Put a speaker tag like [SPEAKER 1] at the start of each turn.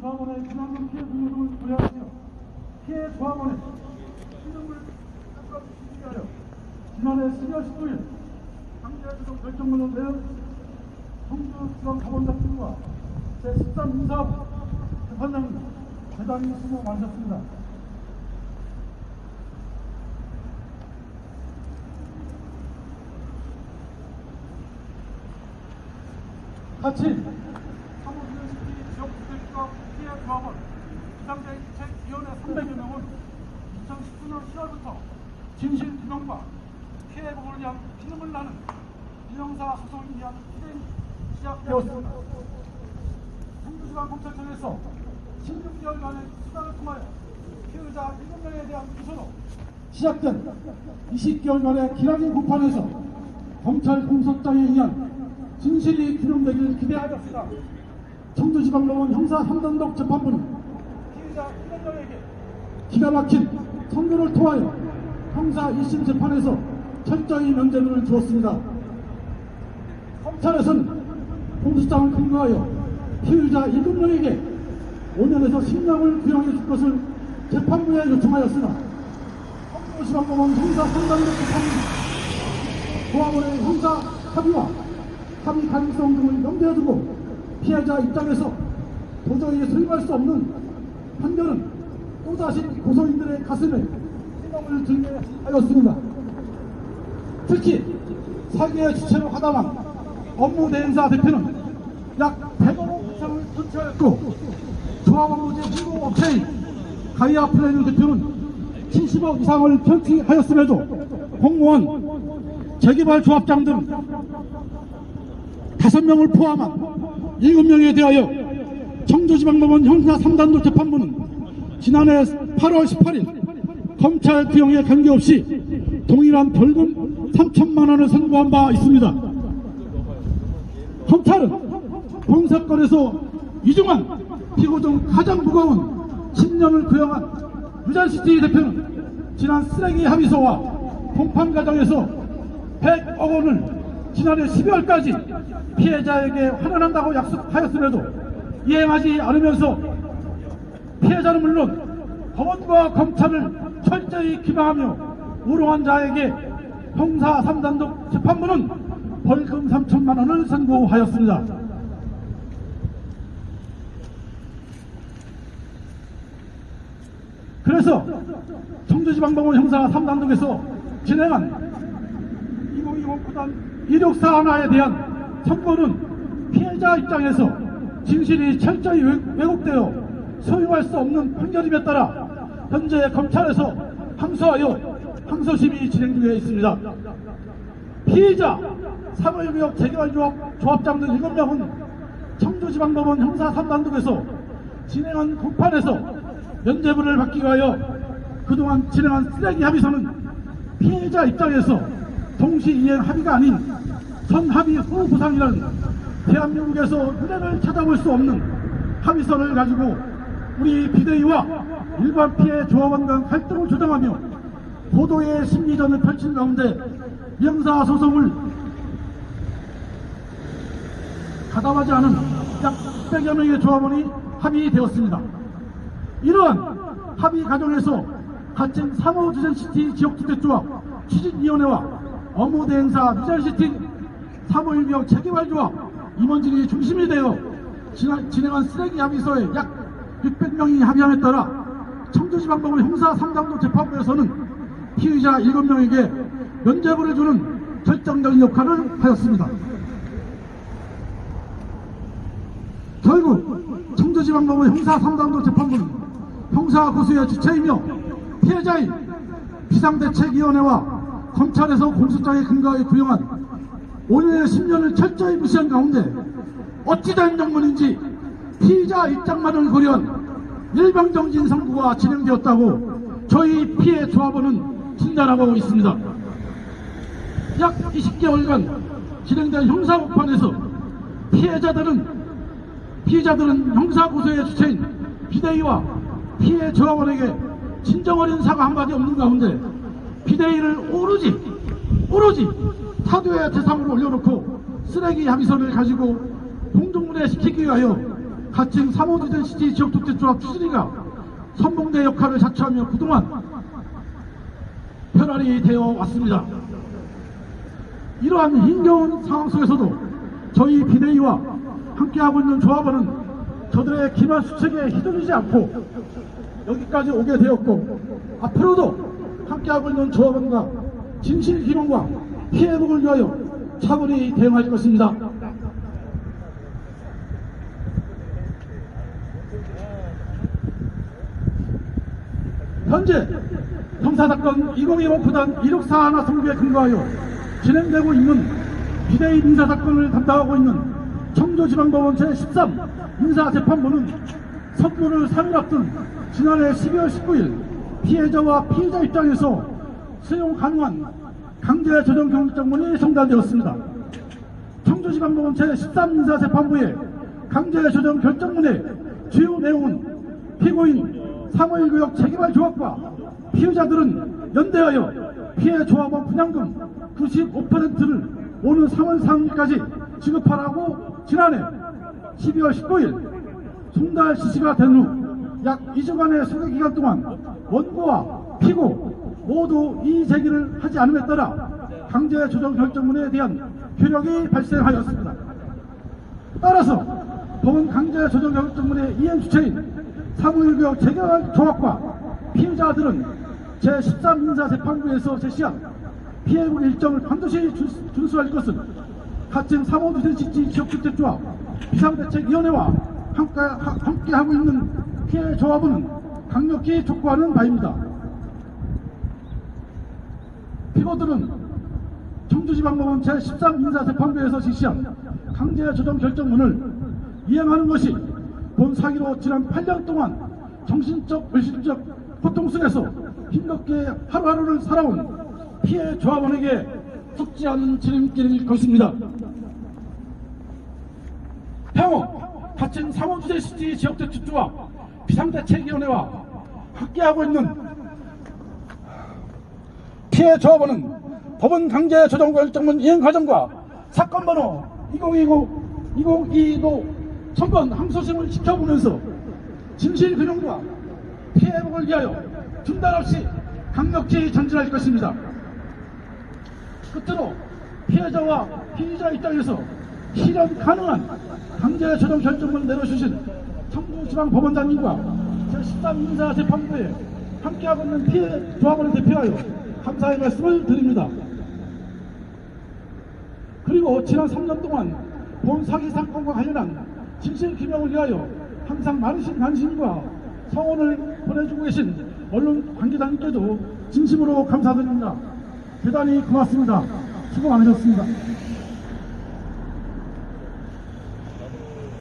[SPEAKER 1] 조합원의 비난금 피해 분노를 고려하며 피해 조합원의 신용을 깎아주시기 위하여 지난해 12월 19일 강제구속 결정문을 내은 청주지방법원장님과 제13인사부 재판장님 대단히 수고 많으셨습니다. 같이 사무실시티 지역주택과 피해 조합원 비상대책위원회 300여 명은 2019년 10월부터 진실 규명과 피해 복원을 위한 피눈물 나는 민형사 소송을 위한 실행 시작되었습니다. 청주지방검찰청에서 16개월간의 수사를 통하여 피해자 7명에 대한 기소로 시작된 20개월간의 기나긴 공판에서 검찰 공소장에 의한 진실이 규명되기를 기대하였으나 청주지방법원 형사 3단독 재판부는 피해자 1명에게 기가 막힌 선고를 통하여 형사 1심 재판에서 철저히 면죄부를 주었습니다. 검찰에서는 공소장을 근거하여 피의자 7명에게 5년에서 10년을 구형해 줄 것을 재판부에 요청하였으나 청주지방법원 형사 3단독 재판부는 조합원의 형사 합의와 합의 가능성 등을 염두에 두고 피해자 입장에서 도저히 수용할 수 없는 판결은 또다시 고소인들의 가슴에 희망을 들게 하였습니다. 특히 사기의 주체로 가담한 업무대행사 대표는 약 100억 원 이상을 손취하였고 조합업무제 홍보업체인 가이아플래닝 대표는 70억 이상을 편취하였음에도 공무원, 재개발 조합장 등 5명을 포함한 7명에 대하여 청주지방법원 형사 3단독 재판부는 지난해 8월 18일 검찰 구형에 관계없이 동일한 벌금 3천만 원을 선고한 바 있습니다. 검찰은 본 사건에서 이중한 피고 중 가장 무거운 10년을 구형한 유잔시티 대표는 지난 쓰레기 합의서와 공판 과정에서 100억 원을 지난해 12월까지 피해자에게 환원한다고 약속하였음에도 이행하지 않으면서 피해자는 물론 법원과 검찰을 철저히 기망하며 우롱한 자에게 형사 3단독 재판부는 벌금 3천만 원을 선고하였습니다. 그래서 청주지방법원 형사 3단독에서 진행한 2020 구단 이력사 하나에 대한 선고는 피해자 입장에서 진실이 철저히 왜곡되어 소유할 수 없는 판결임에 따라 현재 검찰에서 항소하여 항소심이 진행 중에 있습니다. 피해자 사무유기업 재개발조합장 등 7명은 청주지방법원 형사 3단독에서 진행한 공판에서 면죄부를 받기 위하여 그동안 진행한 쓰레기 합의서는 피해자 입장에서 동시 이행 합의가 아닌 선합의 후 보상이라는 대한민국에서 유례를 찾아볼 수 없는 합의서를 가지고 우리 비대위와 일반 피해 조합원 간 활동을 조장하며 고도의 심리전을 펼친 가운데 형사소송을 가담하지 않은 약 600여 명의 조합원이 합의되었습니다. 이러한 합의 과정에서 가칭 사무유잔시티 지역주택조합 추진위원회와 업무대행사 유잔시티 사무유기업 재개발조합 임원진이 중심이 되어 진행한 쓰레기 합의서에 약 600명이 합의함에 따라 청주지방법원 형사 3단독 재판부에서는 피의자 7명에게 면죄부를 주는 결정적인 역할을 하였습니다. 결국 청주지방법원 형사 3단독 재판부는 형사고소의 주체이며 피해자인 비상대책위원회와 검찰에서 공소장에 근거하여 구형한 5년의 10년을 철저히 무시한 가운데 어찌된 정문인지 피의자 입장만을 고려한 일방적인 선고가 진행되었다고 저희 피해 조합원은 진단하고 있습니다. 약 20개월간 진행된 형사공판에서 피해자들은 형사고소의 주체인 비대위와 피해 조합원에게 진정어린 사과 한마디 없는 가운데 비대위를 오로지 타도의 대상으로 올려놓고 쓰레기 합의서를 가지고 공정문에 시키기 위하여 가칭 3호 시티 지역축제조합 추진위가 선봉대 역할을 자처하며 그동안 편안히 되어 왔습니다. 이러한 힘겨운 상황 속에서도 저희 비대위와 함께하고 있는 조합원은 저들의 기만 수책에 휘둘리지 않고 여기까지 오게 되었고, 앞으로도 함께하고 있는 조합원과 진실 기록과 피해 회복을 위하여 차분히 대응할 것입니다. 현재 형사사건 2025 구단 1641 선고에 근거하여 진행되고 있는 비대위 민사사건을 담당하고 있는 청주지방법원 제13 민사재판부는 선고를 3일 앞둔 지난해 12월 19일 피해자와 피의자 입장에서 수용 가능한 강제조정결정문이 송달되었습니다. 청주지방법원 제13 민사재판부의 강제조정결정문의 주요 내용은 피고인 3.1구역 재개발 조합과 피해자들은 연대하여 피해 조합원 분양금 95%를 오는 3월 3일까지 지급하라고 지난해 12월 19일 송달 지시가 된 후 약 2주간의 소개기간 동안 원고와 피고 모두 이의 제기를 하지 않음에 따라 강제조정결정문에 대한 효력이 발생하였습니다. 따라서 법원 강제조정결정문의 이행 주체인 3.1구역 재개발 조합과 피해자들은 제13민사재판부에서 제시한 피해복 일정을 반드시 준수할 것은 가칭 3.5시티 지역축제조합 비상대책위원회와 함께하고 있는 피해 조합은 강력히 촉구하는 바입니다. 피고들은 청주지방법원 제13민사재판부에서 지시한 강제조정결정문을 이행하는 것이 본 사기로 지난 8년 동안 정신적, 물질적 고통 속에서 힘겹게 하루하루를 살아온 피해 조합원에게 속지 않은 지름길일 것입니다. 향후 가칭 3.5시티 지역대책조합 비상대책위원회와 함께하고 있는 피해 조합원은 법원 강제조정결정문 이행 과정과 사건 번호 2022도 전번 항소심을 지켜보면서 진실규명과 피해 회복을 위하여 중단 없이 강력히 전진할 것입니다. 끝으로 피해자와 피의자 입장에서 실현 가능한 강제조정결정문을 내려주신 청주지방법원장님과 제13민사재판부에 함께하고 있는 피해 조합원을 대표하여 감사의 말씀을 드립니다. 그리고 지난 3년 동안 본 사기 사건과 관련한 진실규명을 위하여 항상 많으신 관심과 성원을 보내주고 계신 언론 관계자님께도 진심으로 감사드립니다. 대단히 고맙습니다. 수고 많으셨습니다.